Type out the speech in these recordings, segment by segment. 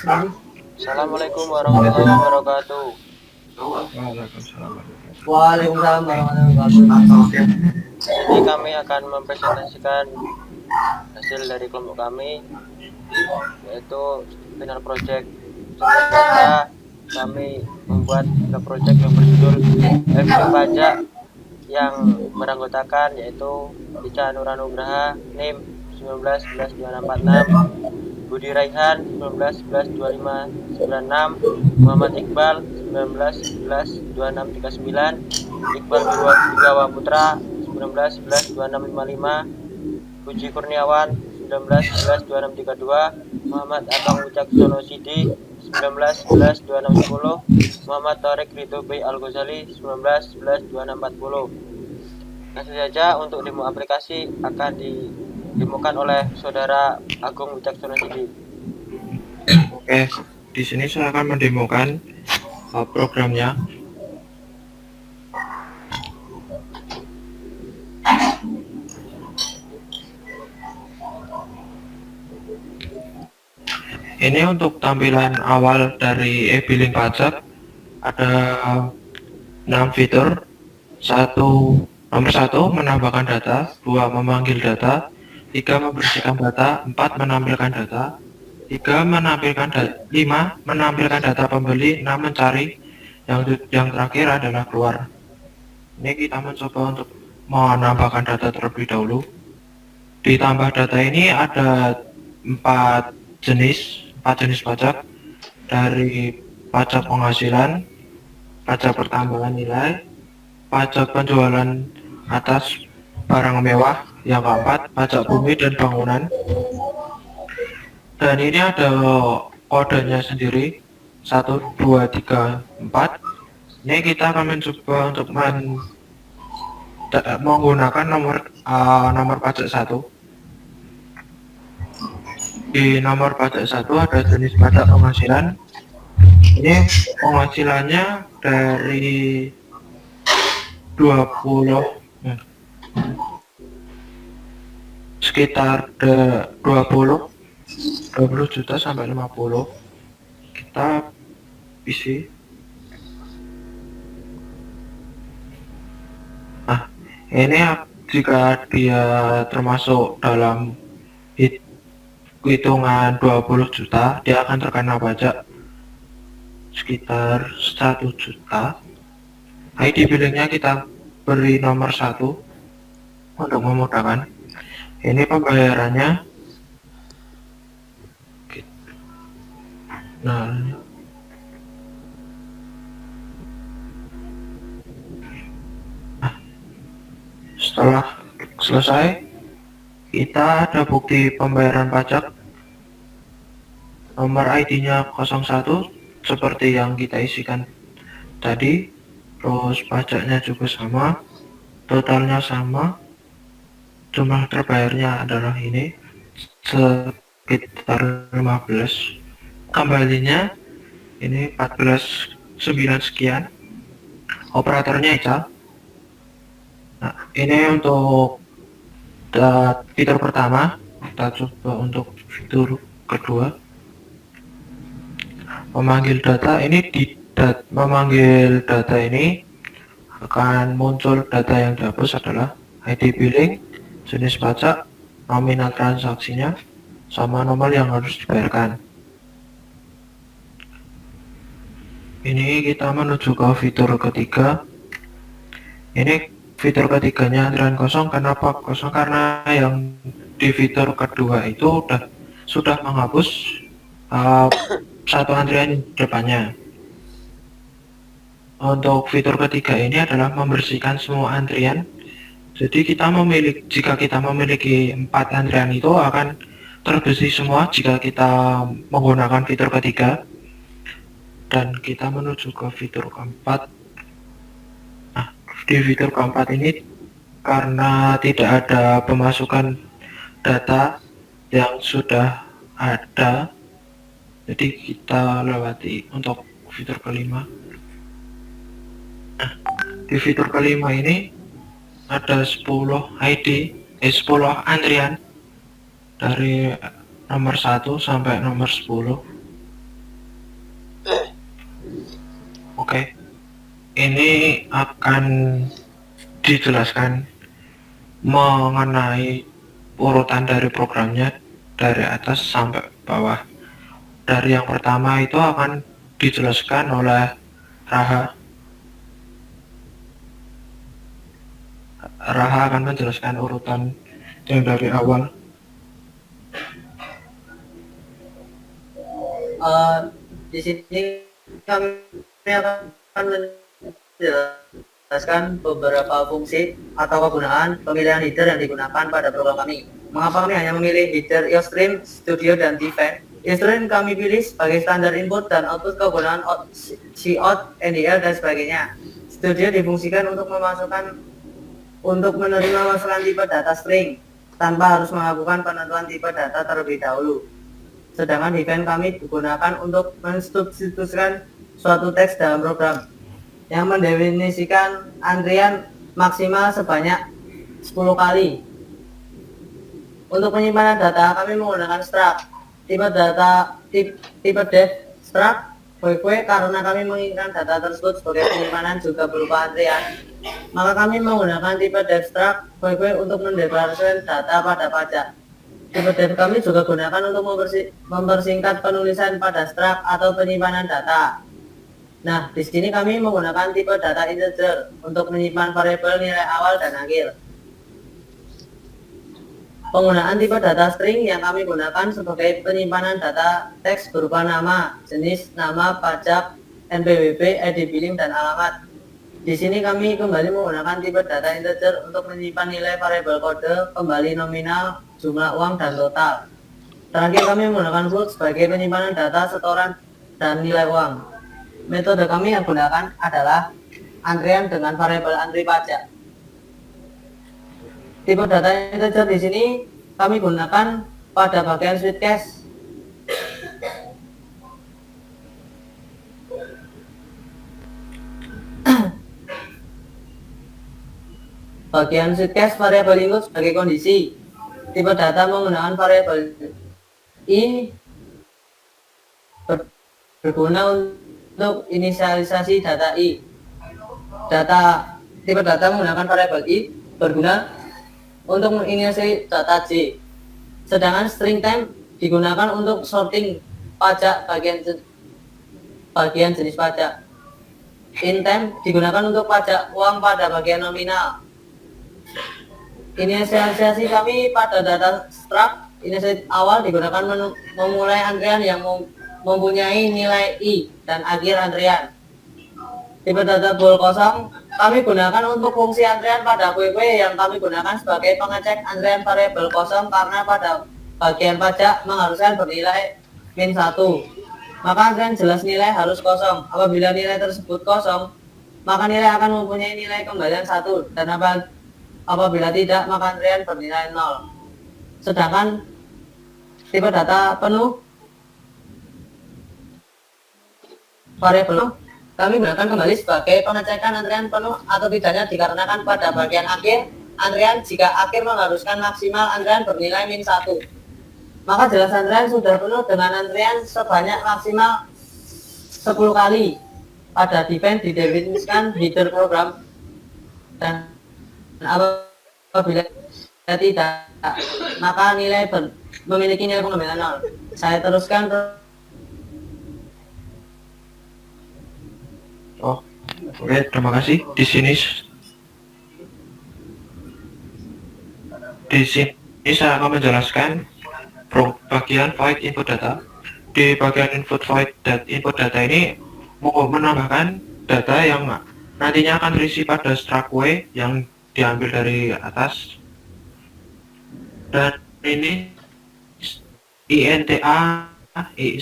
Assalamualaikum warahmatullahi wabarakatuh. Waalaikumsalam. Waalaikumsalam warahmatullahi wabarakatuh. Jadi kami akan mempresentasikan hasil dari kelompok kami, yaitu final project Jakarta. Kami membuat project yang berjudul Efek Pajak yang beranggotakan yaitu Ica Nuranugraha, NIM 19112646, Budi Raihan 19112596, Muhammad Iqbal 19112639, Iqbal Wibawa Putra 19112655, Puji Kurniawan 19112632, Muhammad Abang Wicaksono Sidi 19112610, Muhammad Tariq Ridho B Al Ghazali 19112640. Langsung saja untuk demo aplikasi akan didemokan oleh saudara Agung Wicaksono Sidi. Oke, di sini saya akan mendemokan programnya. Ini untuk tampilan awal dari e-billing pajak ada 6 fitur. Nomor 1 menambahkan data, 2 memanggil data, 3 membersihkan data, 4 menampilkan data, 5 menampilkan data pembeli, 6 mencari, yang terakhir adalah keluar. Ini kita mencoba untuk menambahkan data terlebih dahulu. Ditambah data ini ada 4 jenis pajak, dari pajak penghasilan, pajak pertambahan nilai, pajak penjualan atas barang mewah, yang keempat pajak bumi dan bangunan. Dan ini ada kodenya sendiri 1, 2, 3, 4. Ini kita akan mencoba untuk menggunakan nomor pajak 1. Di nomor pajak 1 ada jenis pajak penghasilan. Ini penghasilannya dari 20 sekitar 20 juta sampai 50. Kita isi. Nah, ini jika dia termasuk dalam hitungan 20 juta, dia akan terkena pajak sekitar 1 juta. ID billingnya kita beri nomor 1 untuk memudahkan. Ini pembayarannya. Nah, setelah selesai, kita ada bukti pembayaran pajak. Nomor ID-nya 01 seperti yang kita isikan tadi. Terus pajaknya juga sama, totalnya sama, jumlah terbayarnya adalah ini sekitar 15, kembalinya ini 14,9 sekian. Operatornya Ica. Nah, ini untuk fitur pertama. Kita coba untuk fitur kedua, memanggil data. Ini memanggil data ini akan muncul data yang dihapus adalah ID billing, jenis pajak, nominal transaksinya, sama nomor yang harus dibayarkan. Ini kita menuju ke fitur ketiga. Ini fitur ketiganya antrian kosong. Kenapa kosong? Karena yang di fitur kedua itu sudah menghapus satu antrian depannya. Untuk fitur ketiga ini adalah membersihkan semua antrian. Jadi jika kita memiliki 4 antrian itu akan terbersih semua jika kita menggunakan fitur ketiga. Dan kita menuju ke fitur keempat. Nah, di fitur keempat ini karena tidak ada pemasukan data yang sudah ada, jadi kita lewati untuk fitur kelima. Nah, di fitur kelima ini ada 10 antrian dari nomor 1 sampai nomor 10. ini akan dijelaskan mengenai urutan dari programnya dari atas sampai bawah. Dari yang pertama itu akan dijelaskan oleh Raha. Raha akan menjelaskan urutan yang dari awal. Di sini kami akan menjelaskan beberapa fungsi atau kegunaan pemilihan header yang digunakan pada program kami. Mengapa kami hanya memilih header Eostream, Studio, dan Defend? Eostream kami pilih sebagai standar input dan output kegunaan cout, NDL, dan sebagainya. Studio difungsikan untuk menerima masukan tipe data string tanpa harus melakukan penentuan tipe data terlebih dahulu. Sedangkan Defend kami digunakan untuk mensubstitusikan suatu teks dalam program yang mendefinisikan antrian maksimal sebanyak 10 kali. Untuk penyimpanan data kami menggunakan struct tipe def struct karena kami menginginkan data tersebut sebagai penyimpanan juga berupa antrian. Maka kami menggunakan tipe def struct untuk mendeklarasikan data pada pajak. Tipe def kami juga gunakan untuk mempersingkat penulisan pada struct atau penyimpanan data. Nah, di sini kami menggunakan tipe data integer untuk menyimpan variabel nilai awal dan akhir. Penggunaan tipe data string yang kami gunakan sebagai penyimpanan data teks berupa nama, jenis, nama, pajak, NPWP, ID billing, dan alamat. Di sini kami kembali menggunakan tipe data integer untuk menyimpan nilai variabel kode, kembali nominal, jumlah uang, dan total. Terakhir kami menggunakan float sebagai penyimpanan data setoran dan nilai uang. Metode kami yang gunakan adalah antrian dengan variabel antri pajak. Tipe data integer di sini kami gunakan pada bagian switch cache. Bagian switch cache variabel input sebagai kondisi. Tipe data menggunakan variabel i berguna untuk inisialisasi data i. Tipe data menggunakan variabel i berguna untuk menginisialisasi data j. Sedangkan string time digunakan untuk sorting pajak bagian jenis pajak. In time digunakan untuk pajak uang pada bagian nominal. Inisialisasi kami pada data struct inisialisasi awal digunakan memulai antrian yang mempunyai nilai i dan akhir antrian. Tipe data bool kosong kami gunakan untuk fungsi antrian pada yang kami gunakan sebagai pengecek antrian variabel kosong karena pada bagian pajak mengharuskan bernilai -1. Maka antrian jelas nilai harus kosong. Apabila nilai tersebut kosong, maka nilai akan mempunyai nilai kembalian 1 dan apabila tidak, maka antrian bernilai 0. Sedangkan tipe data penuh variabel kami gunakan kembali sebagai pengecekan antrian penuh atau tidaknya dikarenakan pada bagian akhir antrian jika akhir mengharuskan maksimal antrian bernilai -1. Maka jelas antrian sudah penuh dengan antrian sebanyak maksimal 10 kali. Pada defend didefinisikan header program dan apabila tidak, maka nilai memiliki nilai pengembalian 0. Saya teruskan. Oke, terima kasih. Di sini saya akan menjelaskan bagian void input data. Di bagian input void input data ini mau menambahkan data yang nantinya akan terisi pada struct way yang diambil dari atas. Dan ini INTA,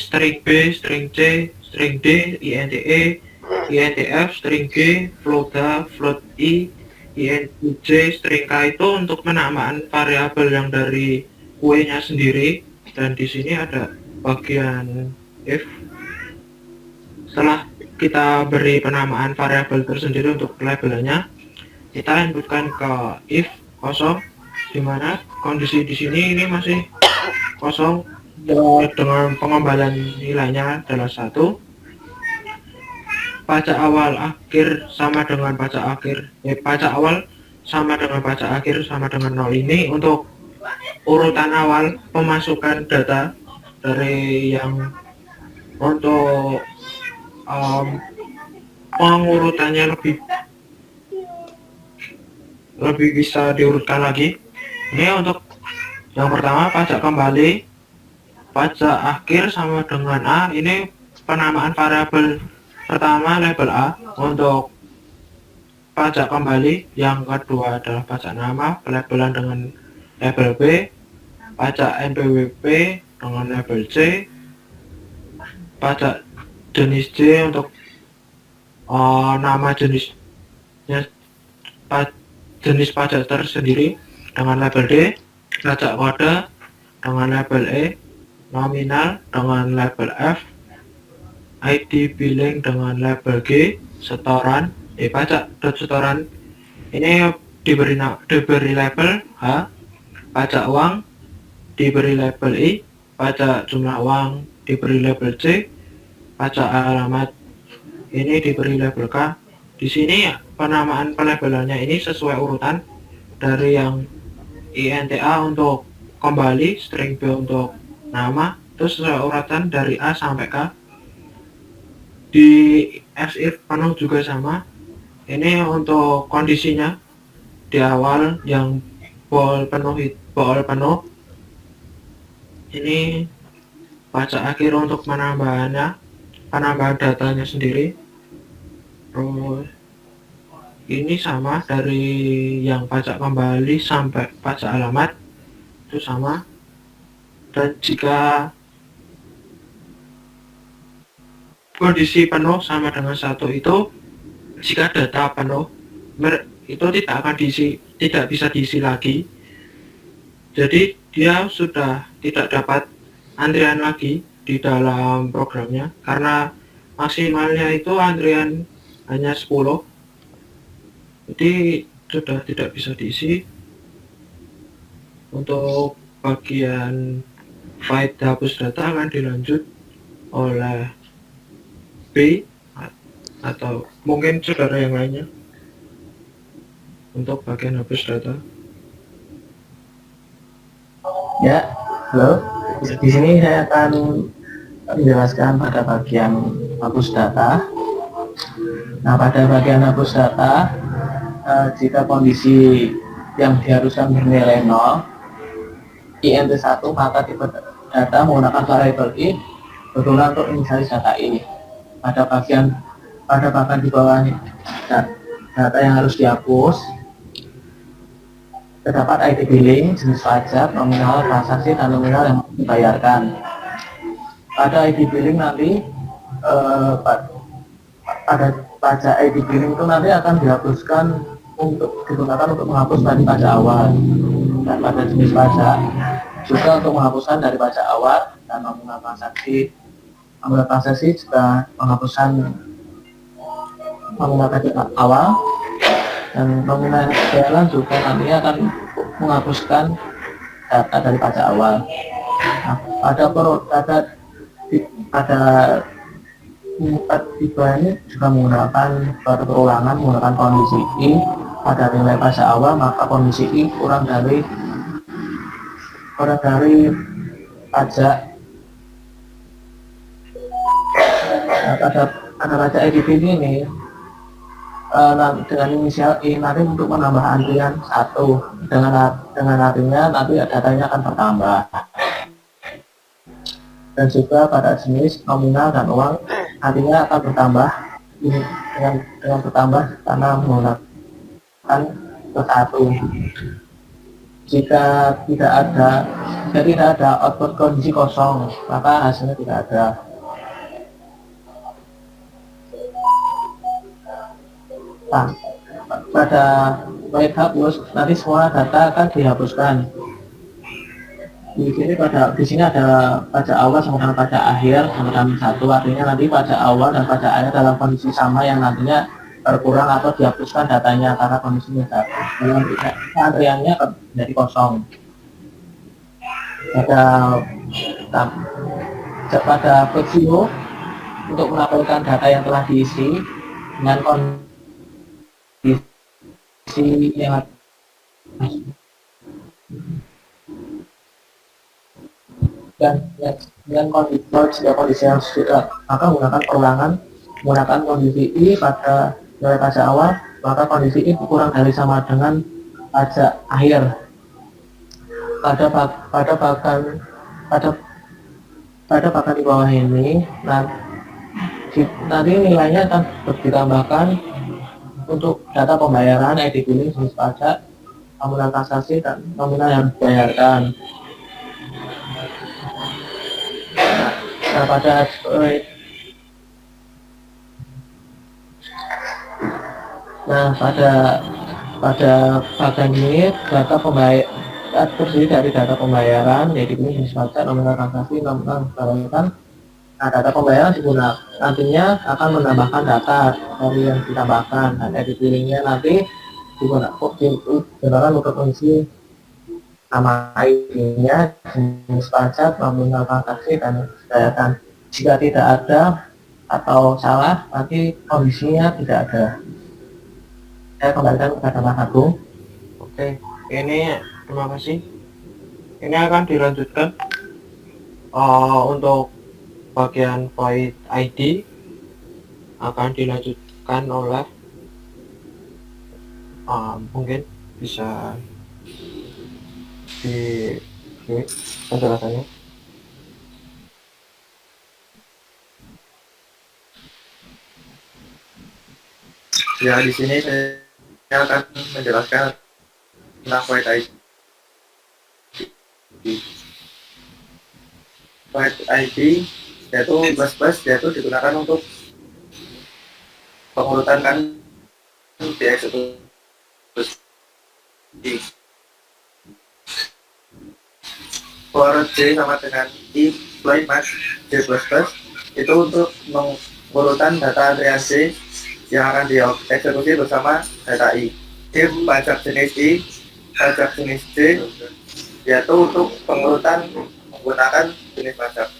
string B, string C, string D, INTE, INTF, string G, float A, float I, INTJ, string K itu untuk penamaan variabel yang dari kue-nya sendiri. Dan di sini ada bagian if. Setelah kita beri penamaan variabel tersendiri untuk labelnya, kita inputkan ke if kosong, dimana kondisi di sini ini masih kosong dengan pengembalian nilainya adalah 1. pajak awal akhir sama dengan pajak akhir, pajak awal sama dengan pajak akhir sama dengan 0 ini untuk urutan awal pemasukan data dari yang untuk pengurutannya lebih bisa diurutkan lagi. Ini untuk yang pertama pajak kembali, pajak akhir sama dengan A. Ini penamaan variabel pertama label A untuk pajak kembali, yang kedua adalah pajak nama pelabelan dengan label B, pajak NPWP dengan label C, pajak jenis J untuk nama jenisnya, jenis pajak tersendiri dengan label D, pajak kode dengan label E, nominal dengan label F, ID billing dengan label G, setoran pajak setoran ini diberi label H, pajak uang diberi label I, pajak jumlah uang diberi label C, pajak alamat ini diberi label K. Di sini penamaan pelabelannya ini sesuai urutan dari yang INTA untuk kembali, string B untuk nama, terus sesuai urutan dari A sampai K. Di else if penuh juga sama. Ini untuk kondisinya di awal yang bool penuh. Ini pajak akhir untuk penambahan datanya sendiri. Terus ini sama dari yang pajak kembali sampai pajak alamat itu sama. Dan jika kondisi penuh sama dengan 1 itu, jika data penuh itu tidak bisa diisi lagi, jadi dia sudah tidak dapat antrian lagi di dalam programnya, karena maksimalnya itu antrian hanya 10, jadi sudah tidak bisa diisi. Untuk bagian file hapus data akan dilanjut oleh B atau mungkin saudara yang lainnya untuk bagian hapus data. Ya, halo. Di sini saya akan menjelaskan pada bagian hapus data. Nah, pada bagian hapus data, jika kondisi yang diharuskan bernilai 0, INT1, maka tipe data menggunakan variabel I berguna untuk inisialis data I. Pada bagian di bawah data yang harus dihapus, terdapat ID billing, jenis pajak, nominal, transaksi, dan nominal yang dibayarkan. Pada ID billing nanti, pada pajak ID billing itu nanti akan dihapuskan digunakan untuk menghapus dari pajak awal, dan pada jenis pajak juga untuk menghapuskan dari pajak awal, dan nominal transaksi juga menghapuskan nominal pajak awal, dan nominal jalan juga nantinya akan menghapuskan data dari pajak awal. Nah, pada tiba ini juga menggunakan perulangan menggunakan kondisi I pada nilai pajak awal, maka kondisi I kurang dari pajak. Nah, pada pajak EDP ini dengan inisial I nanti untuk menambah antrian 1, dengan artinya nanti datanya akan bertambah. Dan juga pada jenis nominal dan uang artinya akan bertambah dengan bertambah karena menggunakan ke 1. Jika tidak ada output kondisi kosong, maka hasilnya tidak ada. Nah, pada wait hapus nanti semua data akan dihapuskan. Di sini ada pajak awal sama dengan pajak akhir sama dengan 1, artinya nanti pajak awal dan pajak akhir dalam kondisi sama yang nantinya berkurang atau dihapuskan datanya karena kondisinya dalam antriannya menjadi kosong. Pada Flexio untuk melaporkan data yang telah diisi, dengan kondisi yang dengan kondisi yang sudah, maka menggunakan kondisi I pada nilai pajak awal, maka kondisi I kurang dari sama dengan pajak akhir. Pada bagian di bawah ini nanti nilainya akan ditambahkan untuk data pembayaran, ID billing, jenis pajak, nominal transaksi, dan nominal yang dibayarkan. Nah, pada bagian ini data pembayaran terdiri dari data pembayaran, yaitu jenis pajak, nominal transaksi, nominal dibayarkan. Nah, data pembayaran digunakan nantinya akan menambahkan data dari yang ditambahkan, dan edit billingnya nanti digunakan untuk mengisi nama ID-nya, jenis pajak, nominal transaksi, dan dibayarkan. Jika tidak ada atau salah, nanti kondisinya tidak ada. Saya kembalikan kepada Mas Agung. Oke, ini terima kasih. Ini akan dilanjutkan untuk bagian void ID akan dilanjutkan oleh mungkin bisa di penjelasannya. Ya, di sini saya akan menjelaskan tentang void ID. Void ID yaitu bus yaitu digunakan untuk pengurutan kan di eksekusi. For J sama dengan I plus Max J plus itu untuk pengurutan data antrian J yang akan dieksekusi bersama data I. J pajak jenis I, pajak jenis J yaitu untuk pengurutan menggunakan jenis pajak.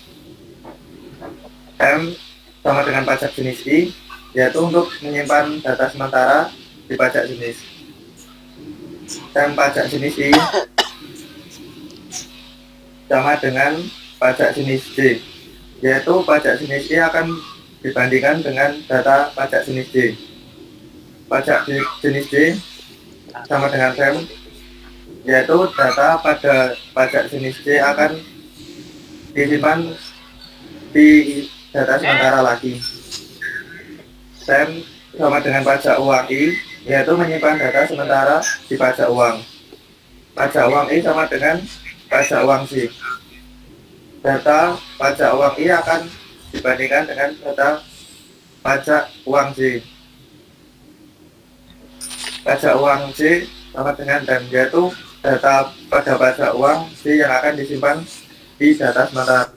M sama dengan pajak jenis I, yaitu untuk menyimpan data sementara di pajak jenis. M pajak jenis I sama dengan pajak jenis J, yaitu pajak jenis I akan dibandingkan dengan data pajak jenis J. Pajak jenis J sama dengan M, yaitu data pada pajak jenis J akan disimpan di data sementara lagi. SEM sama dengan pajak uang I, yaitu menyimpan data sementara di pajak uang. Pajak uang I sama dengan pajak uang C. Data pajak uang I akan dibandingkan dengan data pajak uang C. Pajak uang C sama dengan DEM, yaitu data pada pajak uang C yang akan disimpan di data sementara.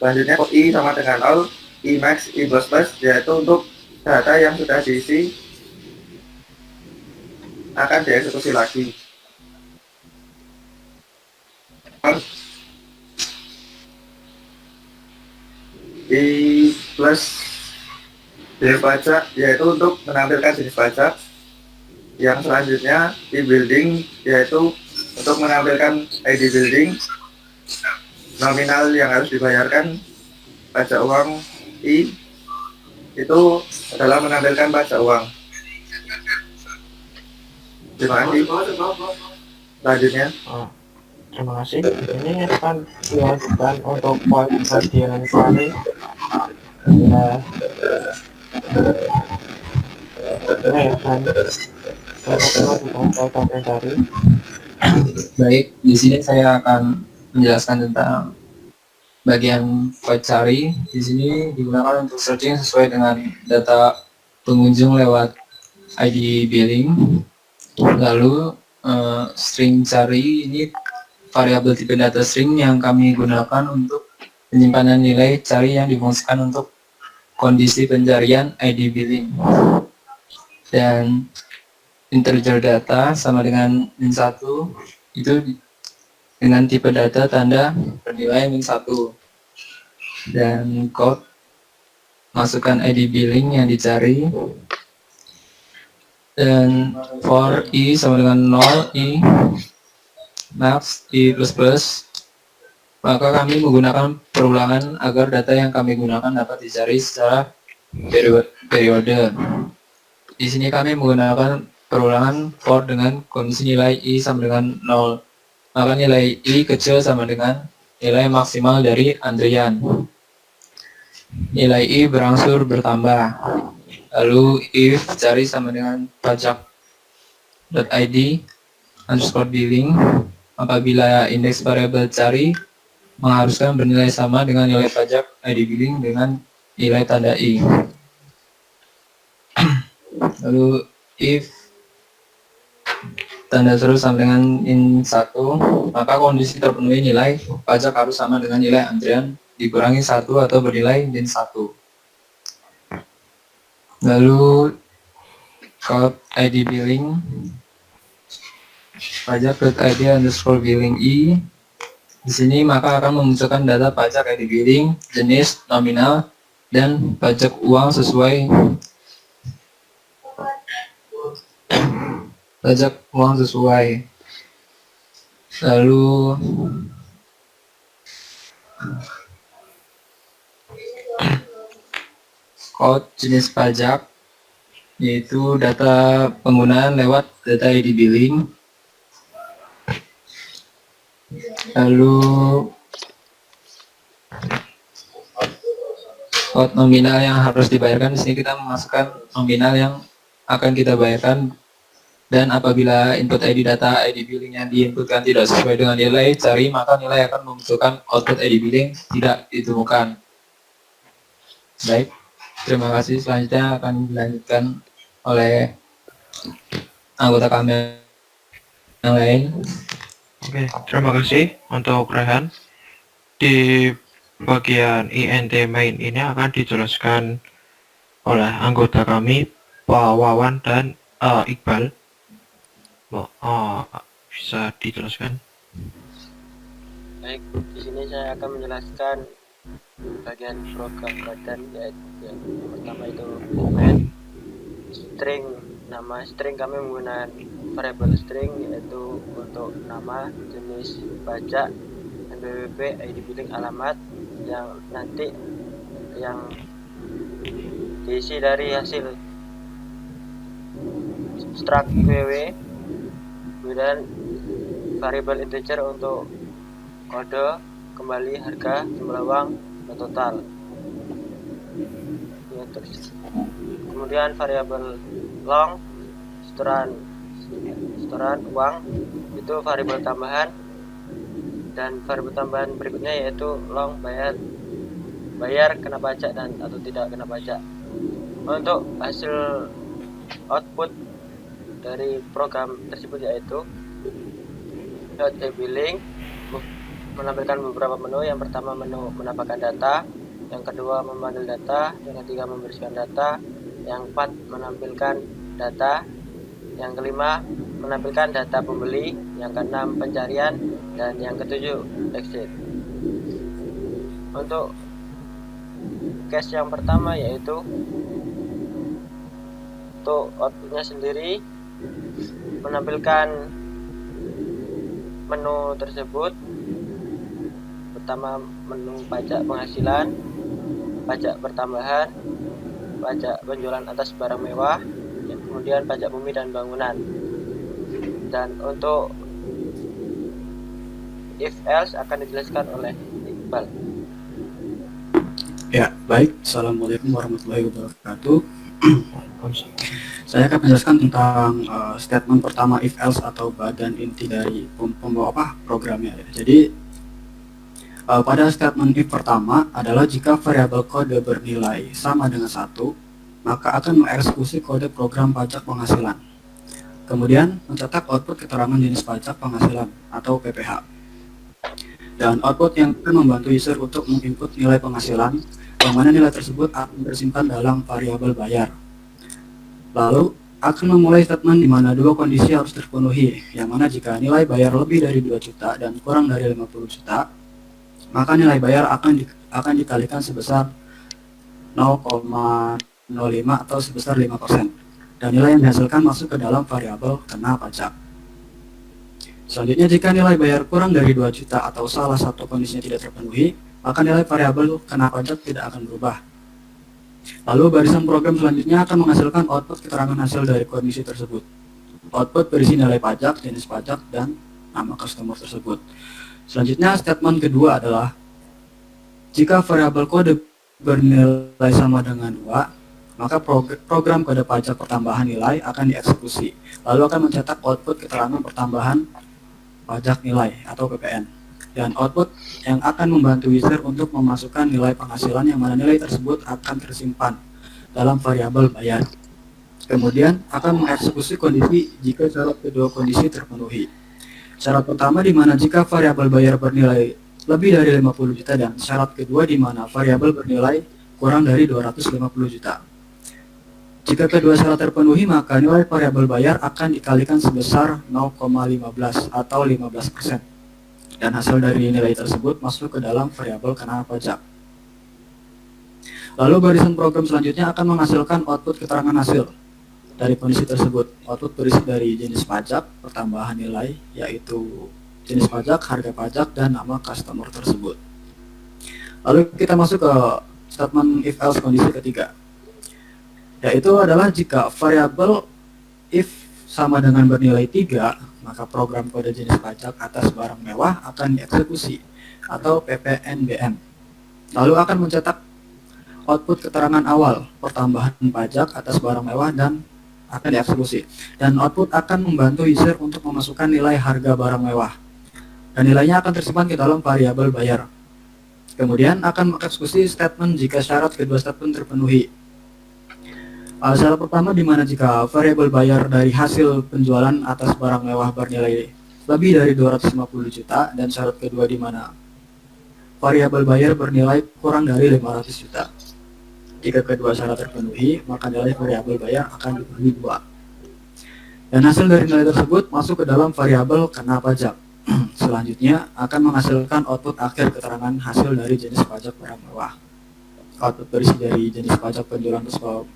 Selanjutnya I sama dengan all, I max, I plus plus, yaitu untuk data yang sudah diisi akan dieksekusi lagi. I plus jenis pajak, yaitu untuk menampilkan jenis pajak. Yang selanjutnya I building, yaitu untuk menampilkan ID building. Nominal yang harus dibayarkan pajak uang I itu adalah menampilkan pajak uang. Terima kasih. Selanjutnya. Terima kasih. Ini akan dilanjutkan untuk bagian kali. Ya. Ini akan komentari. Baik, di sini saya akan menjelaskan tentang bagian void cari. Di sini digunakan untuk searching sesuai dengan data pengunjung lewat ID billing. Lalu string cari ini variabel tipe data string yang kami gunakan untuk penyimpanan nilai cari yang difungsikan untuk kondisi pencarian ID billing. Dan integer data sama dengan min1 itu dengan tipe data tanda bernilai min1. dan code, masukkan ID billing yang dicari, dan for i sama dengan 0, i max i plus plus, maka kami menggunakan perulangan agar data yang kami gunakan dapat dicari secara periode. Di sini kami menggunakan perulangan for dengan kondisi nilai i sama dengan 0, maka nilai i kecil sama dengan nilai maksimal dari Andrian. Nilai i berangsur bertambah. Lalu if cari sama dengan pajak.id underscore billing, apabila indeks variabel cari mengharuskan bernilai sama dengan nilai pajak ID billing dengan nilai tanda i. Lalu if tanda seru sama dengan in 1, maka kondisi terpenuhi nilai pajak harus sama dengan nilai antrian dikurangi 1 atau bernilai din 1. Lalu code ID billing pajak.id underscore billing i. Di sini maka akan memunculkan data pajak ID billing, jenis, nominal, dan pajak uang sesuai Lalu code jenis pajak, yaitu data penggunaan lewat data ID billing. Lalu code nominal yang harus dibayarkan, di sini kita memasukkan nominal yang akan kita bayarkan, dan apabila input ID data ID billing yang diinputkan tidak sesuai dengan nilai cari, maka nilai akan memunculkan output ID billing tidak ditemukan. Baik, terima kasih. Selanjutnya akan dilanjutkan oleh anggota kami yang lain. Oke, terima kasih untuk Rehan. Di bagian INT main ini akan dijelaskan oleh anggota kami, Pak Wawan dan Iqbal. Bisa dijelaskan? Baik, di sini saya akan menjelaskan bagian program badan, yaitu yang pertama itu element string. Nama string kami menggunakan variable string, yaitu untuk nama, jenis pajak, NPWP, ID billing, alamat, yang nanti yang diisi dari hasil struct ww. Kemudian variable integer untuk kode, kembali, harga, jumlah uang, dan total. Ya, terus. Kemudian variabel long, setoran uang, itu variabel tambahan, dan variabel tambahan berikutnya yaitu long bayar kena pajak dan atau tidak kena pajak. Untuk hasil output dari program tersebut yaitu .e-billing menampilkan beberapa menu. Yang pertama menu menambahkan data, yang kedua memanggil data, yang ketiga membersihkan data, yang keempat menampilkan data, yang kelima menampilkan data pembeli, yang keenam pencarian, dan yang ketujuh exit. Untuk case yang pertama yaitu untuk outputnya sendiri menampilkan menu tersebut. Pertama menu pajak penghasilan, pajak pertambahan, pajak penjualan atas barang mewah, kemudian pajak bumi dan bangunan. Dan untuk if else akan dijelaskan oleh Iqbal. Ya, baik. Assalamualaikum warahmatullahi wabarakatuh. Saya akan menjelaskan tentang statement pertama if else atau badan inti dari pembawa programnya. Jadi pada statement if pertama adalah jika variabel kode bernilai sama dengan 1, maka akan mengeksekusi kode program pajak penghasilan. Kemudian mencetak output keterangan jenis pajak penghasilan atau PPH. Dan output yang akan membantu user untuk menginput nilai penghasilan, yang mana nilai tersebut akan tersimpan dalam variabel bayar. Lalu akan memulai statement di mana dua kondisi harus terpenuhi, yang mana jika nilai bayar lebih dari 2 juta dan kurang dari 50 juta, maka nilai bayar akan akan dikalikan sebesar 0,05 atau sebesar 5%. Dan nilai yang dihasilkan masuk ke dalam variabel kena pajak. Selanjutnya, jika nilai bayar kurang dari 2 juta atau salah satu kondisinya tidak terpenuhi, maka nilai variabel kena pajak tidak akan berubah. Lalu barisan program selanjutnya akan menghasilkan output keterangan hasil dari kondisi tersebut. Output berisi nilai pajak, jenis pajak, dan nama customer tersebut. Selanjutnya, statement kedua adalah jika variabel kode bernilai sama dengan 2, maka program kode pajak pertambahan nilai akan dieksekusi, lalu akan mencetak output keterangan pertambahan pajak nilai atau PPN, dan output yang akan membantu user untuk memasukkan nilai penghasilan yang mana nilai tersebut akan tersimpan dalam variabel bayar. Kemudian akan mengeksekusi kondisi jika syarat kedua kondisi terpenuhi. Syarat pertama di mana jika variabel bayar bernilai lebih dari 50 juta dan syarat kedua di mana variabel bernilai kurang dari 250 juta. Jika kedua syarat terpenuhi, maka nilai variabel bayar akan dikalikan sebesar 0,15 atau 15%. Dan hasil dari nilai tersebut masuk ke dalam variabel kena pajak. Lalu barisan program selanjutnya akan menghasilkan output keterangan hasil dari kondisi tersebut. Output berisi dari jenis pajak, pertambahan nilai, yaitu jenis pajak, harga pajak, dan nama customer tersebut. Lalu kita masuk ke statement if else kondisi ketiga, yaitu adalah jika variabel if sama dengan bernilai 3, maka program kode jenis pajak atas barang mewah akan dieksekusi atau PPNBM. Lalu akan mencetak output keterangan awal pertambahan pajak atas barang mewah dan akan dieksekusi. Dan output akan membantu user untuk memasukkan nilai harga barang mewah. Dan nilainya akan tersimpan ke dalam variabel bayar. Kemudian akan mengeksekusi statement jika syarat kedua statement terpenuhi. Syarat pertama di mana jika variabel bayar dari hasil penjualan atas barang mewah bernilai lebih dari 250 juta, dan syarat kedua di mana variabel bayar bernilai kurang dari 500 juta. Jika kedua syarat terpenuhi, maka nilai variabel bayar akan dibagi 2. Dan hasil dari nilai tersebut masuk ke dalam variabel kena pajak. Selanjutnya akan menghasilkan output akhir keterangan hasil dari jenis pajak barang mewah. Output berisi dari jenis pajak penjualan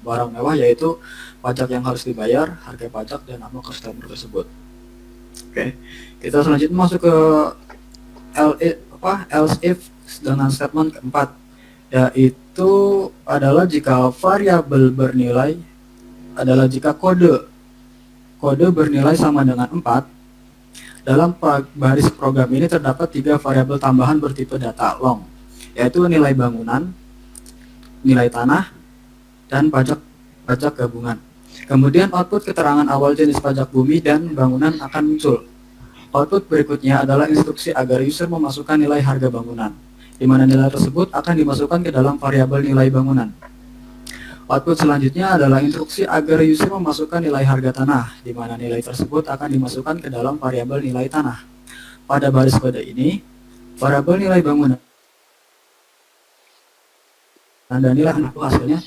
barang mewah, yaitu pajak yang harus dibayar, harga pajak, dan nama customer tersebut. Oke, kita selanjutnya masuk ke else if dengan statement keempat, yaitu adalah jika variabel bernilai adalah jika kode bernilai sama dengan 4. Dalam baris program ini terdapat 3 variabel tambahan bertipe data long, yaitu nilai bangunan, nilai tanah, dan pajak gabungan. Kemudian output keterangan awal jenis pajak bumi dan bangunan akan muncul. Output berikutnya adalah instruksi agar user memasukkan nilai harga bangunan, di mana nilai tersebut akan dimasukkan ke dalam variabel nilai bangunan. Output selanjutnya adalah instruksi agar user memasukkan nilai harga tanah, di mana nilai tersebut akan dimasukkan ke dalam variabel nilai tanah. Pada baris kode ini, variabel nilai bangunan dan nilai itu hasilnya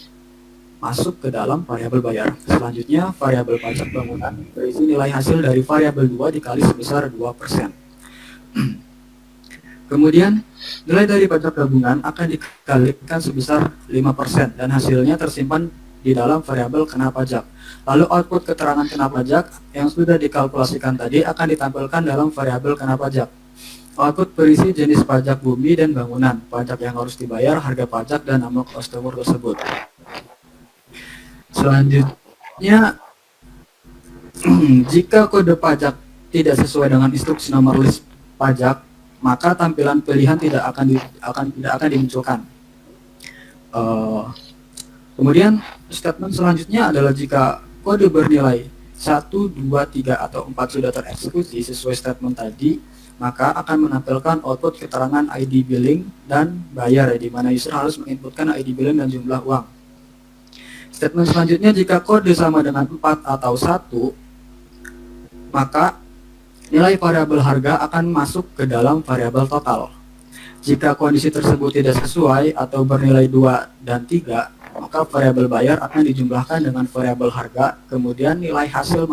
masuk ke dalam variabel bayar. Selanjutnya, variabel pajak bangunan berisi nilai hasil dari variabel 2 dikali sebesar 2%. Kemudian, nilai dari pajak gabungan akan dikalikan sebesar 5% dan hasilnya tersimpan di dalam variabel kena pajak. Lalu output keterangan kena pajak yang sudah dikalkulasikan tadi akan ditampilkan dalam variabel kena pajak. Output berisi jenis pajak bumi dan bangunan, pajak yang harus dibayar, harga pajak, dan nama customer tersebut. Selanjutnya, jika kode pajak tidak sesuai dengan instruksi nomor list pajak, maka tampilan pilihan tidak akan dimunculkan. Kemudian statement selanjutnya adalah jika kode bernilai 1, 2, 3, atau 4 sudah tereksekusi sesuai statement tadi, maka akan menampilkan output keterangan ID billing dan bayar, di mana user harus menginputkan ID billing dan jumlah uang. Statement selanjutnya, jika kode sama dengan 4 atau 1, maka nilai variabel harga akan masuk ke dalam variabel total. Jika kondisi tersebut tidak sesuai atau bernilai 2 dan 3, maka variabel bayar akan dijumlahkan dengan variabel harga, kemudian nilai hasil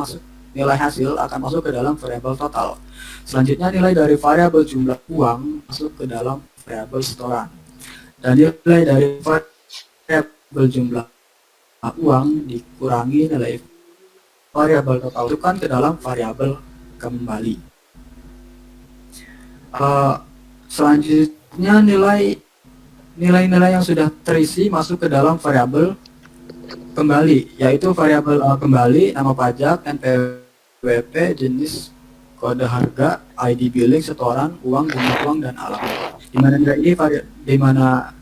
akan masuk ke dalam variabel total. Selanjutnya, nilai dari variabel jumlah uang masuk ke dalam variabel setoran. dan nilai dari variabel jumlah uang dikurangi nilai variabel total masukkan ke dalam variabel kembali. Selanjutnya nilai-nilai yang sudah terisi masuk ke dalam variabel kembali, yaitu variabel kembali, nama pajak, NPWP, jenis kode harga, ID billing, setoran, uang, jumlah uang, dan alamat. Di mana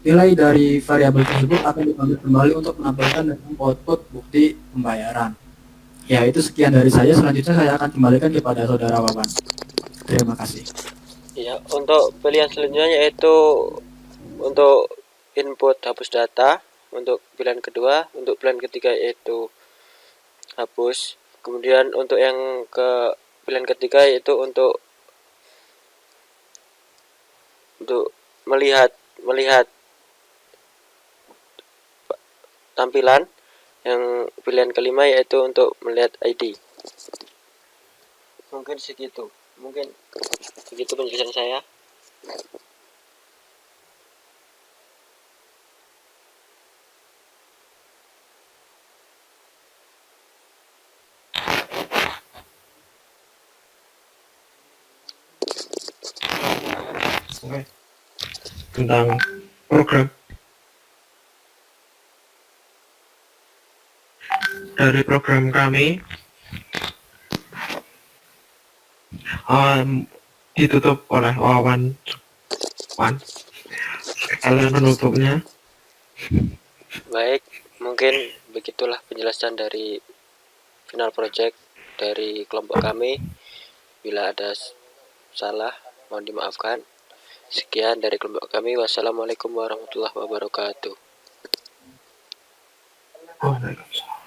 nilai dari variabel tersebut akan dipanggil kembali untuk menampilkan dalam output bukti pembayaran. Ya, itu sekian dari saya. Selanjutnya saya akan kembalikan kepada Saudara Wawan. Terima kasih. Ya, untuk pilihan selanjutnya yaitu untuk input hapus data. Untuk pilihan kedua, untuk pilihan ketiga yaitu hapus. Kemudian untuk yang ke pilihan ketiga yaitu untuk melihat tampilan. Yang pilihan kelima yaitu untuk melihat ID. Mungkin segitu penjelasan saya. Oke. Tentang program dari program kami ditutup oleh Wawan. Kalian penutupnya. Baik, mungkin begitulah penjelasan dari final project dari kelompok kami. Bila ada salah, mohon dimaafkan. Sekian dari kelompok kami. Wassalamualaikum warahmatullahi wabarakatuh. Waalaikumsalam.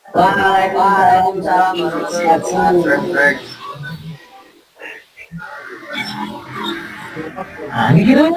Waalaikumsalam warahmatullahi wabarakatuh. Ini gitu.